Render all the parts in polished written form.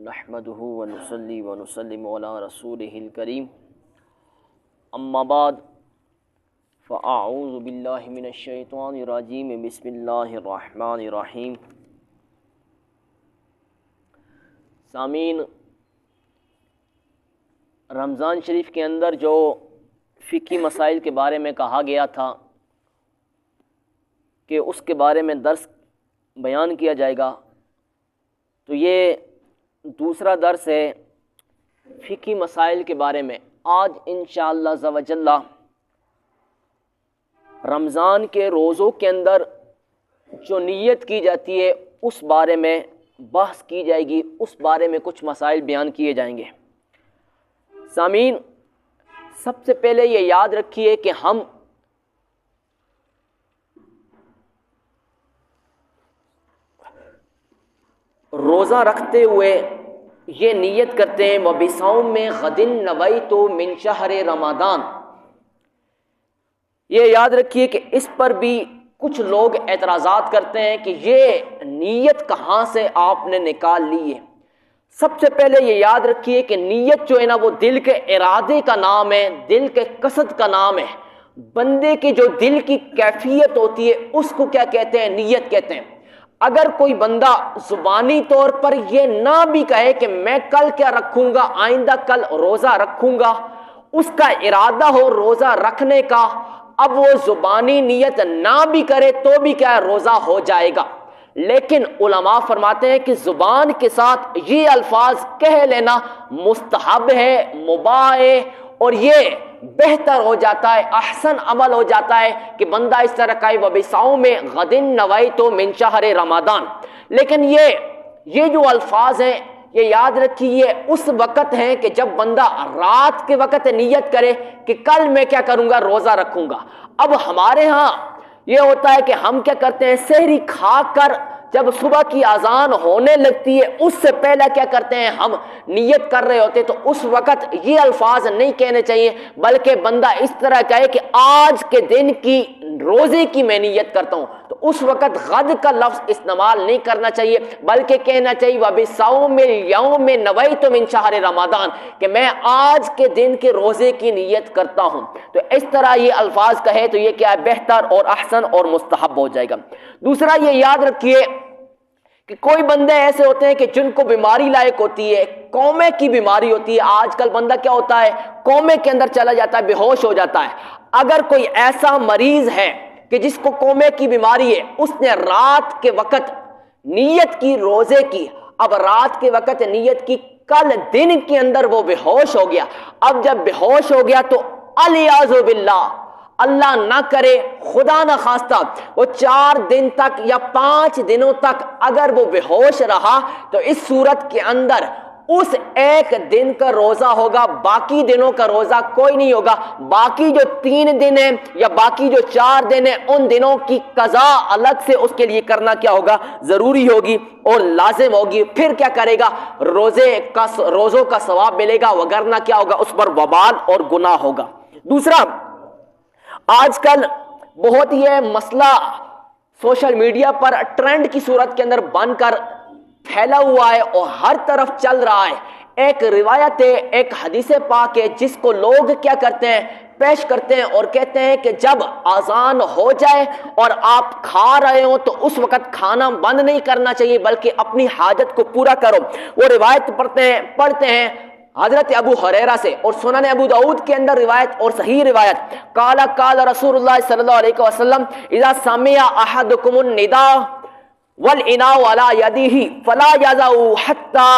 نحمده ونصلي ونسلم على رسوله الكريم اما بعد فاعوذ بالله من الشیطان الرجیم بسم اللہ الرحمن الرحیم۔ سامعین، رمضان شریف کے اندر جو فقہی مسائل کے بارے میں کہا گیا تھا کہ اس کے بارے میں درس بیان کیا جائے گا، تو یہ دوسرا درس ہے فقہی مسائل کے بارے میں۔ آج انشاءاللہ عز و جل رمضان کے روزوں کے اندر جو نیت کی جاتی ہے اس بارے میں بحث کی جائے گی، اس بارے میں کچھ مسائل بیان کیے جائیں گے۔ سامعین، سب سے پہلے یہ یاد رکھیے کہ ہم روزہ رکھتے ہوئے یہ نیت کرتے ہیں وَبِصَوْمِ غَدٍ نَوَيْتُ مِنْ شَهْرِ رمضان۔ یہ یاد رکھیے کہ اس پر بھی کچھ لوگ اعتراضات کرتے ہیں کہ یہ نیت کہاں سے آپ نے نکال لی ہے۔ سب سے پہلے یہ یاد رکھیے کہ نیت جو ہے نا وہ دل کے ارادے کا نام ہے، دل کے قصد کا نام ہے۔ بندے کی جو دل کی کیفیت ہوتی ہے اس کو کیا کہتے ہیں؟ نیت کہتے ہیں۔ اگر کوئی بندہ زبانی طور پر یہ نہ بھی کہے کہ میں کل کیا رکھوں گا، آئندہ کل روزہ رکھوں گا، اس کا ارادہ ہو روزہ رکھنے کا، اب وہ زبانی نیت نہ بھی کرے تو بھی کیا روزہ ہو جائے گا۔ لیکن علماء فرماتے ہیں کہ زبان کے ساتھ یہ الفاظ کہہ لینا مستحب ہے، مباح ہے، اور یہ بہتر ہو جاتا ہے، احسن عمل ہو جاتا ہے کہ بندہ اس طرح کہے وَبِصَوْمِ غَدٍ نَوَيْتُ مِنْ شَهْرِ رمضان۔ لیکن یہ جو الفاظ ہیں یہ یاد رکھیے اس وقت ہیں کہ جب بندہ رات کے وقت نیت کرے کہ کل میں کیا کروں گا، روزہ رکھوں گا۔ اب ہمارے ہاں یہ ہوتا ہے کہ ہم کیا کرتے ہیں، سحری کھا کر جب صبح کی اذان ہونے لگتی ہے اس سے پہلے کیا کرتے ہیں، ہم نیت کر رہے ہوتے، تو اس وقت یہ الفاظ نہیں کہنے چاہیے، بلکہ بندہ اس طرح کہے کہ آج کے دن کی روزے کی میں نیت کرتا ہوں، تو اس وقت غد کا لفظ استعمال نہیں کرنا چاہیے، بلکہ کہنا چاہیے وَبِصَوْمِ الْيَوْمِ نَوَيْتُ مِنْ شَهْرِ رمضان، کہ میں آج کے دن کے روزے کی نیت کرتا ہوں۔ تو اس طرح یہ الفاظ کہے تو یہ کیا ہے، بہتر اور احسن اور مستحب ہو جائے گا۔ دوسرا یہ یاد رکھیے کہ کوئی بندے ایسے ہوتے ہیں کہ جن کو بیماری لائق ہوتی ہے، کومے کی بیماری ہوتی ہے۔ آج کل بندہ کیا ہوتا ہے، کومے کے اندر چلا جاتا ہے، بے ہوش ہو جاتا ہے۔ اگر کوئی ایسا مریض ہے کہ جس کو کومے کی بیماری ہے، اس نے رات کے وقت نیت کی روزے کی، اب رات کے وقت نیت کی، کل دن کے اندر وہ بے ہوش ہو گیا۔ اب جب بے ہوش ہو گیا تو الیاذ باللہ، اللہ نہ کرے، خدا نہ خواستہ، وہ 4 دن تک یا 5 دنوں تک اگر وہ بے ہوش رہا تو اس صورت کے اندر اس ایک دن کا روزہ ہوگا، باقی دنوں کا روزہ کوئی نہیں ہوگا۔ باقی جو 3 دن ہیں یا باقی جو 4 دن ہیں ان دنوں کی قضا الگ سے اس کے لیے کرنا کیا ہوگا، ضروری ہوگی اور لازم ہوگی۔ پھر کیا کرے گا، روزوں کا ثواب ملے گا، وگرنہ کیا ہوگا، اس پر وبال اور گناہ ہوگا۔ دوسرا، آج کل بہت یہ مسئلہ سوشل میڈیا پر ٹرینڈ کی صورت کے اندر بن کر پھیلا ہوا ہے اور ہر طرف چل رہا ہے۔ ایک روایت ہے، ایک حدیث پاک ہے جس کو لوگ کیا کرتے ہیں، پیش کرتے ہیں اور کہتے ہیں کہ جب اذان ہو جائے اور آپ کھا رہے ہوں تو اس وقت کھانا بند نہیں کرنا چاہیے بلکہ اپنی حاجت کو پورا کرو۔ وہ روایت پڑھتے ہیں حضرت ابو ہریرہ سے، اور سنن ابو داؤد کے اندر روایت اور صحیح روایت، قال رسول اللہ صلی اللہ علیہ وسلم اذا سمع احدکم النداء والاناء على يده فلا يضع حتى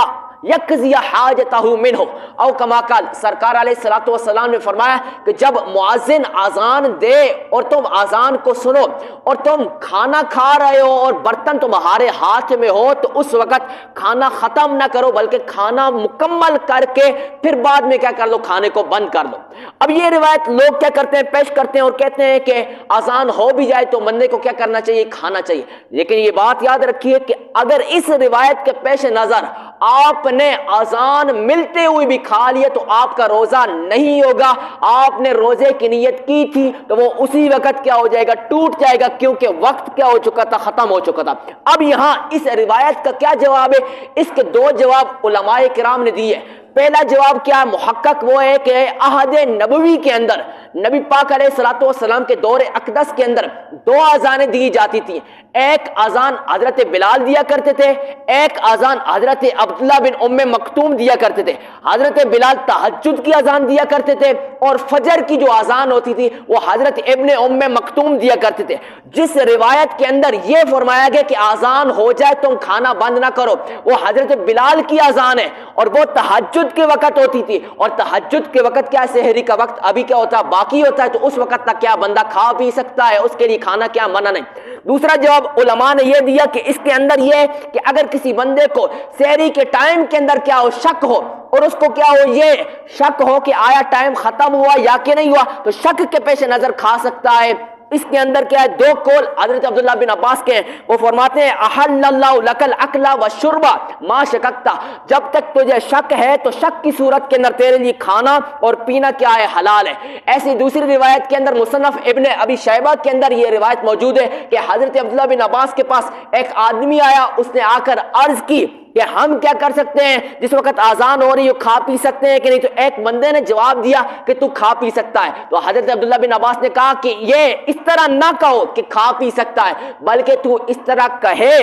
یقضی حاجتہ منہ، او کما قال، سرکار علیہ الصلوۃ والسلام نے فرمایا کہ جب مؤذن اذان دے اور تم اذان کو سنو اور تم کھانا کھا رہے ہو اور برتن تمہارے ہاتھ میں ہو تو اس وقت کھانا ختم نہ کرو بلکہ کھانا مکمل کر کے پھر بعد میں کیا کر لو، کھانے کو بند کر لو۔ اب یہ روایت لوگ کیا کرتے ہیں، پیش کرتے ہیں اور کہتے ہیں کہ اذان ہو بھی جائے تو بندے کو کیا کرنا چاہیے، کھانا چاہیے۔ لیکن یہ بات یاد رکھیے کہ اگر اس روایت کے پیش نظر آپ نے اذان ملتے ہوئے بھی کھا لیے تو آپ کا روزہ نہیں ہوگا. آپ نے روزے کی نیت کی تھی تو وہ اسی وقت کیا ہو جائے گا, ٹوٹ جائے گا, کیونکہ وقت کیا ہو چکا تھا, ختم ہو چکا تھا. اب یہاں اس روایت کا کیا جواب ہے؟ اس کے دو جواب علماء کرام نے دیے. پہلا جواب کیا محقق وہ ہے کہ عہد نبوی کے اندر نبی پاک علیہ الصلوۃ والسلام کے دور اقدس کے اندر دو اذانیں دی جاتی تھیں. ایک اذان حضرت بلال دیا کرتے تھے, ایک اذان حضرت عبداللہ بن ام مکتوم دیا کرتے تھے. حضرت بلال تہجد کی اذان دیا کرتے تھے اور فجر کی جو اذان ہوتی تھی وہ حضرت ابن ام مکتوم دیا کرتے تھے. جس روایت کے اندر یہ فرمایا گیا کہ اذان ہو جائے تم کھانا بند نہ کرو, وہ حضرت بلال کی اذان ہے اور وہ تہجد کے وقت ہوتی تھی. اور تہجد کے وقت کیا سحری کا وقت ابھی کیا ہوتا ہے, باقی ہوتا ہے, تو اس وقت تک کیا بندہ کھا پی سکتا ہے, اس کے لیے کھانا کیا منع نہیں. دوسرا جواب علماء نے یہ دیا کہ اس کے اندر یہ کہ اگر کسی بندے کو سحری کے ٹائم کے اندر کیا ہو, شک ہو, اور اس کو کیا ہو, یہ شک ہو کہ آیا ٹائم ختم ہوا یا کہ نہیں ہوا, تو شک کے پیش نظر کھا سکتا ہے. اس کے اندر کیا ہے, دو قول حضرت عبداللہ بن عباس کے ہیں. وہ فرماتے ہیں احل اللہ لک الاکل والشرب ما شککتا, جب تک تجھے شک ہے تو شک کی صورت کے اندر تیرے لیے کھانا اور پینا کیا ہے, حلال ہے. ایسی دوسری روایت کے اندر مصنف ابن ابی شیبہ کے اندر یہ روایت موجود ہے کہ حضرت عبداللہ بن عباس کے پاس ایک آدمی آیا, اس نے آ کر عرض کی کہ ہم کیا کر سکتے ہیں, جس وقت اذان ہو رہی ہے کھا پی سکتے ہیں کہ نہیں؟ تو ایک بندے نے جواب دیا کہ تو کھا پی سکتا ہے. تو حضرت عبداللہ بن عباس نے کہا کہ یہ اس طرح نہ کہو کہ کھا پی سکتا ہے, بلکہ تو اس طرح کہے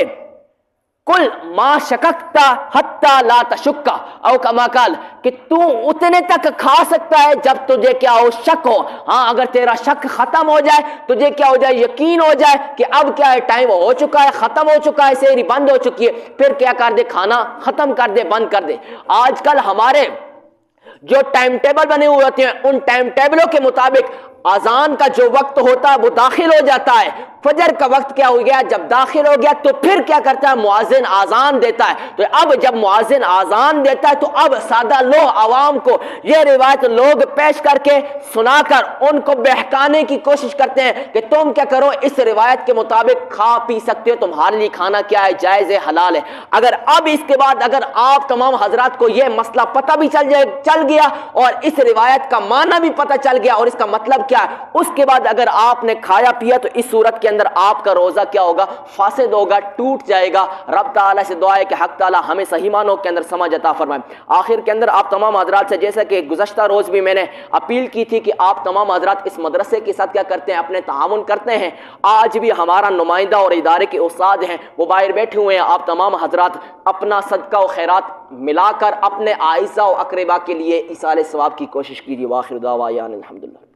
کل ما شککتا حتی لا تشکا, او کما قال, کہ تو اتنے تک کھا سکتا ہے جب تجھے کیا ہو, شک ہو. ہاں اگر تیرا شک ختم ہو جائے, تجھے کیا ہو جائے, یقین ہو جائے کہ اب کیا ہے, ٹائم ہو چکا ہے, ختم ہو چکا ہے, سحری بند ہو چکی ہے, پھر کیا کر دے, کھانا ختم کر دے, بند کر دے. آج کل ہمارے جو ٹائم ٹیبل بنے ہوئے ہوتے ہیں, ان ٹائم ٹیبلوں کے مطابق اذان کا جو وقت ہوتا ہے وہ داخل ہو جاتا ہے. فجر کا وقت کیا ہو گیا, جب داخل ہو گیا تو پھر کیا کرتا ہے, مؤذن اذان دیتا ہے. تو اب جب مؤذن اذان دیتا ہے تو اب سادہ لوگ عوام کو یہ روایت لوگ پیش کر کے سنا کر ان کو بہکانے کی کوشش کرتے ہیں کہ تم کیا کرو, اس روایت کے مطابق کھا پی سکتے ہو, تمہارے لیے کھانا کیا ہے, جائز ہے, حلال ہے. اگر اب اس کے بعد اگر آپ تمام حضرات کو یہ مسئلہ پتہ بھی چل گیا اور اس روایت کا معنی بھی پتہ چل گیا اور اس کا مطلب کیا ہے, اس کے بعد اگر آپ نے کھایا پیا تو اس صورت کے اندر آپ کا روزہ کیا ہوگا, فاسد ہوگا, ٹوٹ جائے گا. رب تعالیٰ سے دعا ہے کہ حق تعالیٰ ہمیں صحیح معنوں کے اندر سمجھ عطا فرمائے. آخر کے اندر آپ تمام حضرات سے, جیسا کہ گزشتہ روز بھی میں نے اپیل کی تھی کہ آپ تمام حضرات اس مدرسے کے ساتھ کیا کرتے ہیں, اپنے تعاون کرتے ہیں. آج بھی ہمارا نمائندہ اور ادارے کے استاد ہیں, وہ باہر بیٹھے ہوئے ہیں. آپ تمام حضرات اپنا صدقہ و خیرات ملا کر اپنے اعزاء و اقربا کے لیے ایصال ثواب کی کوشش کیجیے. واخر دعوانا الحمدللہ.